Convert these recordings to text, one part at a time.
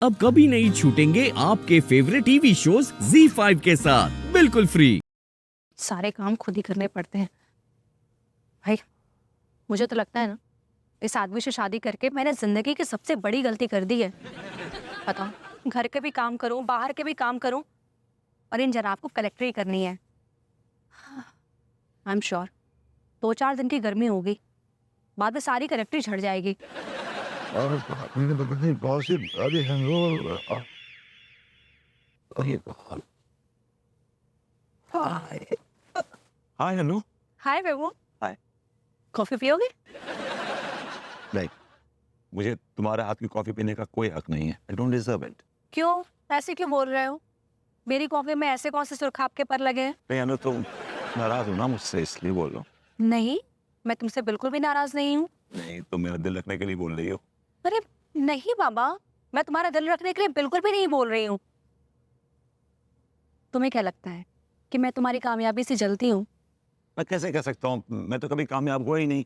अब कभी नहीं छूटेंगे आपके फेवरेट टीवी शोज ZEE5 के साथ बिल्कुल फ्री। सारे काम खुद ही करने पड़ते हैं भाई। मुझे तो लगता है ना, इस आदमी से शादी करके मैंने जिंदगी की सबसे बड़ी गलती कर दी है। बताओ, घर के भी काम करूं, बाहर के भी काम करूं, और इन जनाब को कलेक्टर ही करनी है। आई एम श्योर 2-4 दिन की गर्मी होगी, बाद में सारी कलेक्टरी झड़ जाएगी। Hi hello. हाय बेबू, हाय। कॉफी पियोगे? नहीं, मुझे तुम्हारे हाथ की कॉफी पीने का कोई हक नहीं है। I don't deserve it. क्यों, ऐसे क्यों बोल रहे हो? मेरी कॉफी में ऐसे कौन से सुरखाब के पर लगे हैं? नहीं अनु, तुम नाराज हो ना मुझसे, इसलिए बोल रहा हूँ। नहीं, मैं तुमसे बिल्कुल भी नाराज नहीं हूँ। नहीं, तुम मेरा दिल रखने के लिए बोल रही हो। अरे नहीं बाबा, मैं तुम्हारा दिल रखने के लिए बिल्कुल भी नहीं बोल रही हूँ। तुम्हें क्या लगता है कि मैं तुम्हारी कामयाबी से जलती हूँ? मैं कैसे कह सकता हूँ, मैं तो कभी कामयाब हुआ ही नहीं।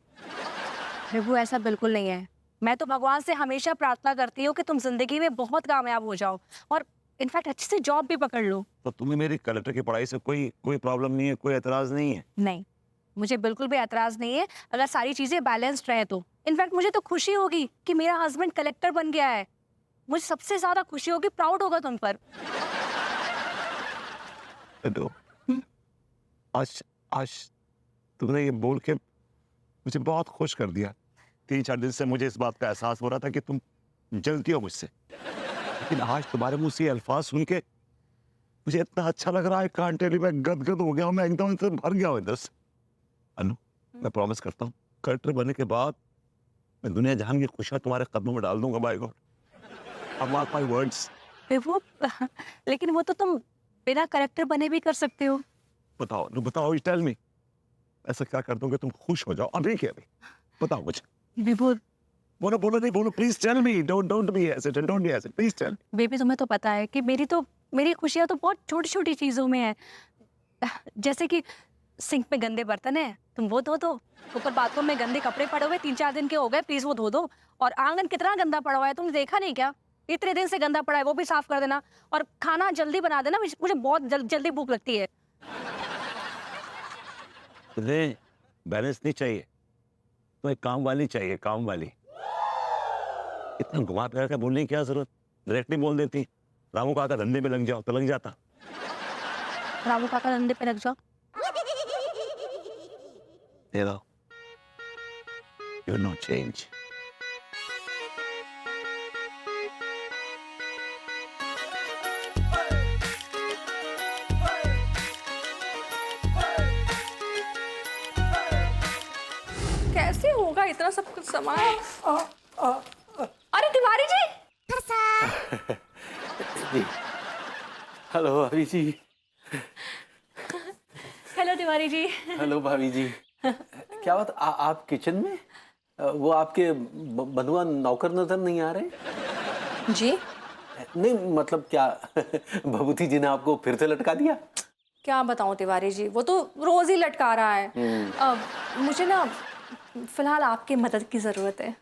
प्रभु, ऐसा बिल्कुल नहीं है। मैं तो भगवान से हमेशा प्रार्थना करती हूँ कि तुम जिंदगी में बहुत कामयाब हो जाओ और इनफैक्ट अच्छी से जॉब भी पकड़ लो। तो तुम्हें मेरी कलेक्टर की पढ़ाई से कोई कोई प्रॉब्लम नहीं है, कोई एतराज नहीं है? नहीं, मुझे बिल्कुल भी एतराज नहीं है अगर सारी चीजें बैलेंस्ड रहे तो। इनफैक्ट मुझे तो खुशी होगी कि मेरा हस्बैंड कलेक्टर बन गया है। मुझे सबसे ज्यादा खुशी होगी, प्राउड होगा तुम पर। तो आज आज तुमने ये बोल के मुझे बहुत खुश कर दिया। 3-4 दिन से मुझे इस बात का एहसास हो रहा था कि तुम जलती हो मुझसे, लेकिन आज तुम्हारे मुंह से ये अल्फाज सुन के मुझे इतना अच्छा लग रहा है। कांट टेल यू, मैं गदगद हो गया हूँ, मैं एकदम से भर गया हूँ इधर से। अनु, मैं प्रॉमिस करता हूँ, कलेक्टर बनने के बाद मैं दुनिया जहान की खुशियाँ तुम्हारे कदमों में डाल दूंगा। बाय गॉड, अब मार्क माय वर्ड्स। प्रभु, लेकिन वो तो तुम बिना कलेक्टर बने भी कर सकते हो। बताओ अनु, बताओ, टेल मी, ऐसा क्या कर दूंगा तुम खुश हो जाओ अभी के अभी? बताओ मुझे। विभू, बोलो बोलो, नहीं बोलो, please tell me, don't be hesitant, don't be hesitant, please tell. Baby तुम्हें तो पता है कि मेरी खुशियाँ तो बहुत छोटी छोटी चीजों में है। जैसे कि सिंक में गंदे बर्तन है, तुम वो धो दो। ऊपर बाथरूम में गंदे कपड़े पड़े हुए 3-4 दिन के हो गए, प्लीज वो धो दो। और आंगन कितना गंदा पड़ा हुआ है, तुमने देखा नहीं क्या? इतने दिन से गंदा पड़ा है, वो भी साफ कर देना। और खाना जल्दी बना देना, मुझे बहुत जल्दी भूख लगती है। तुम्हें बैलेंस नहीं चाहिए, तुम्हें काम वाली चाहिए, काम वाली। इतना घुमा फिरा कर बोलने की क्या जरूरत? डायरेक्टली बोल देती, रामू काका धंधे में लग जाओ, तो लग जाता। रामू काका धंधे पे लग जाओ। You know, you're not change. कैसे होगा इतना सब कुछ सामान? अरे तिवारी जी! हेलो भाभी जी। हेलो तिवारी जी। हेलो भाभी जी। क्या बात, आप किचन में? वो आपके बंधुआ नौकर नजर नहीं आ रहे? जी? नहीं मतलब क्या भभूति जी ने आपको फिर से लटका दिया? क्या बताऊं तिवारी जी, वो तो रोज ही लटका रहा है। मुझे ना फिलहाल आपकी मदद की जरूरत है।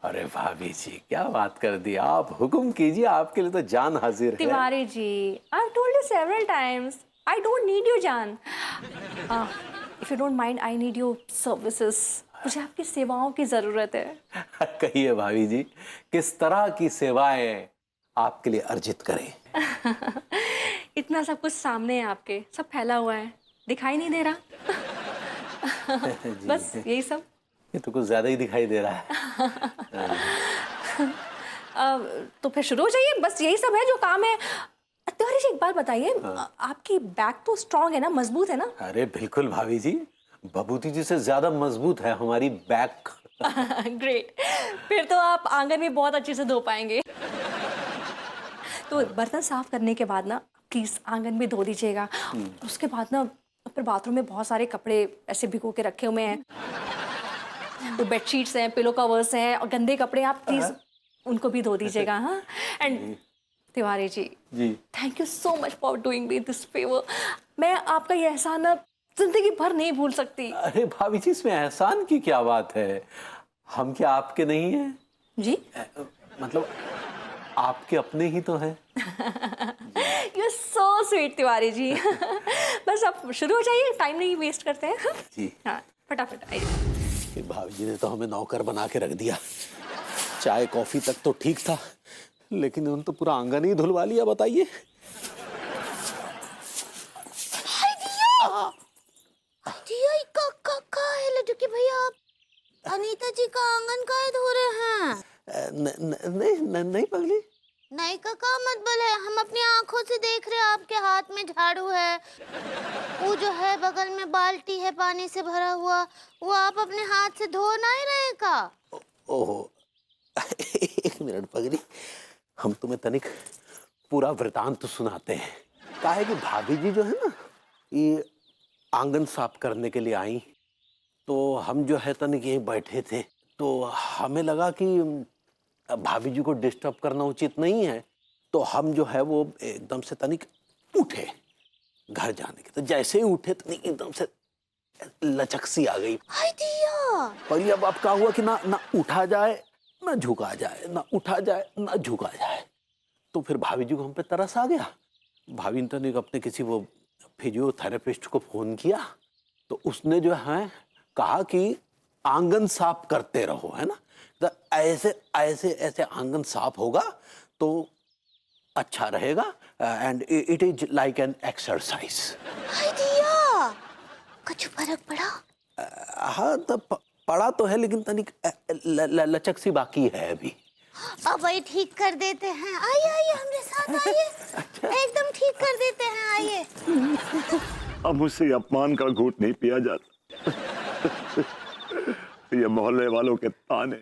अरे भाभी जी, क्या बात कर दी, आप हुक्म कीजिए, आपके लिए तो जान हाजिर है। Tiwari ji, I've told you several times, I don't need your जान। If you don't mind, I need your services। मुझे आपकी सेवाओं की जरूरत है। कहिए भाभी जी, किस तरह की सेवाएं आपके लिए अर्जित करें? इतना सब कुछ सामने है आपके, सब फैला हुआ है, दिखाई नहीं दे रहा। बस यही सब। ये तो कुछ ज्यादा ही दिखाई दे रहा है। तो फिर शुरू हो जाइए, बस यही सब है जो काम है। तिवारी जी एक बात बताइए, आपकी बैक तो स्ट्रांग है ना, मजबूत है ना? अरे बिल्कुल भाभी जी, भभूति जी से ज्यादा मजबूत है हमारी बैक। ग्रेट, फिर तो आप आंगन में बहुत अच्छे से धो पाएंगे। तो बर्तन साफ करने के बाद ना प्लीज आंगन में धो दीजिएगा। उसके बाद ना फिर बाथरूम में बहुत सारे कपड़े ऐसे भिगो के रखे हुए हैं, वो बेडशीट्स हैं, पिलो कवर्स हैं और गंदे कपड़े, आप प्लीज उनको भी धो दीजिएगा। हाँ, and Tiwari ji, thank you so much for doing me this favour. मैं आपका ये एहसान ना जिंदगी भर नहीं भूल सकती। अरे भाभी जी, इसमें एहसान की क्या बात है? हम क्या आपके नहीं हैं? जी? मतलब आपके अपने ही तो हैं। You so sweet Tiwari ji. बस आप शुरू हो जाइए, टाइम नहीं वेस्ट करते हैं। जी। हाँ, फटाफट आइए। कि भाभी जी ने तो हमें नौकर बना के रख दिया। चाय कॉफी तक तो ठीक था, लेकिन उन्होंने तो पूरा आंगन ही धुलवा लिया। बताइए। लड्डू भैया, आप अनीता जी का आंगन काहे धो रहे हैं? नहीं पगली, नहीं काका मत बोले, हम अपनी आंखों से देख रहे हैं आपके हाथ में झाड़ू है, वो जो है बगल में बाल्टी है पानी से भरा हुआ, वो आप अपने हाथ से धो नहीं रहे का? ओहो। एक मिनट पगली, हम तुम्हें तनिक पूरा वृतांत सुनाते हैं। कहा है कि भाभी जी जो है ना, ये आंगन साफ करने के लिए आई, तो हम जो है तनिक यहीं बैठे थे, तो हमें लगा कि भाभी जी को डिस्टर्ब करना उचित नहीं है, तो हम जो है वो एकदम से तनिक उठे घर जाने के। तो जैसे ही उठे तनिक एकदम से लचक सी आ गई। हाय दिया। पहले अब क्या हुआ कि ना उठा जाए ना झुका जाए, ना उठा जाए ना झुका जाए। तो फिर भाभी जी को हम पे तरस आ गया। भाभी ने तनिक अपने किसी वो फिजियोथेरेपिस्ट को फोन किया, तो उसने जो है कहा कि आंगन साफ करते रहो, है ना, तो ऐसे ऐसे ऐसे आंगन साफ होगा तो अच्छा रहेगा, and it is like an exercise. Hi Diya, कुछ फर्क पड़ा? हाँ, तो पड़ा तो है, लेकिन तनिक लचक सी बाकी है अभी। अब वही ठीक कर देते हैं। आइए आइए हमारे साथ आइए। एकदम ठीक कर देते हैं, आइए। अब मुझसे अपमान का घूंट नहीं पिया जाता। ये मोहल्ले वालों के ताने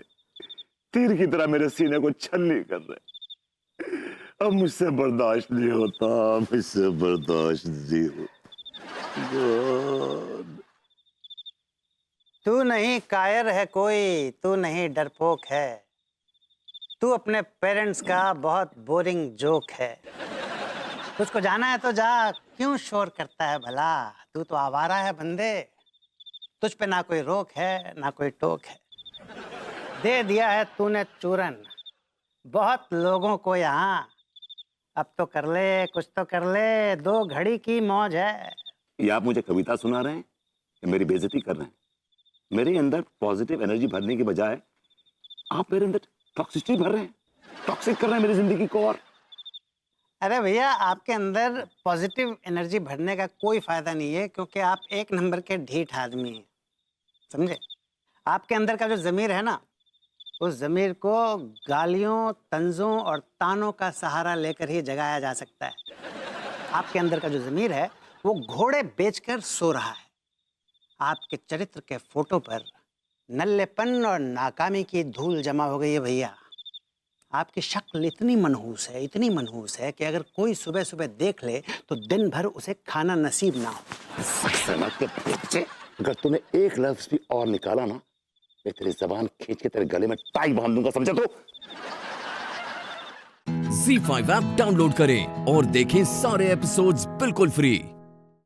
तीर की तरह मेरे सीने को छलनी कर रहे। अब मुझसे बर्दाश्त नहीं होता, मुझसे बर्दाश्त नहीं होता। तू नहीं कायर है कोई, तू नहीं डरपोक है, तू अपने पेरेंट्स का बहुत बोरिंग जोक है। तुझको जाना है तो जा, क्यों शोर करता है भला? तू तो आवारा है बंदे, तुझ पे ना कोई रोक है ना कोई टोक है। दे दिया है तूने चूरन बहुत लोगों को यहाँ, अब तो कर ले, कुछ तो कर ले, 2 घड़ी की मौज है। ये आप मुझे कविता सुना रहे हैं या मेरी बेइज्जती कर रहे हैं? मेरे अंदर पॉजिटिव एनर्जी भरने की बजाय आप मेरे अंदर टॉक्सिसिटी भर रहे हैं, टॉक्सिक कर रहे हैं मेरी जिंदगी को। और अरे भैया, आपके अंदर पॉजिटिव एनर्जी भरने का कोई फायदा नहीं है, क्योंकि आप 1 नंबर के ढीठ आदमी हैं, समझे? आपके अंदर का जो ज़मीर है ना, उस ज़मीर को गालियों, तंजों और तानों का सहारा लेकर ही जगाया जा सकता है। आपके अंदर का जो ज़मीर है वो घोड़े बेचकर सो रहा है। आपके चरित्र के फोटो पर नल्लेपन और नाकामी की धूल जमा हो गई है भैया। आपकी शक्ल इतनी मनहूस है, इतनी मनहूस है कि अगर कोई सुबह सुबह देख ले तो दिन भर उसे खाना नसीब ना हो। समझ के बच्चे, अगर तूने एक लफ्ज भी और निकाला ना, मैं तेरी जबान खींच के तेरे गले में टाई बांध दूंगा, समझा तू? Z5 ऐप डाउनलोड करें और देखें सारे एपिसोड्स बिल्कुल फ्री।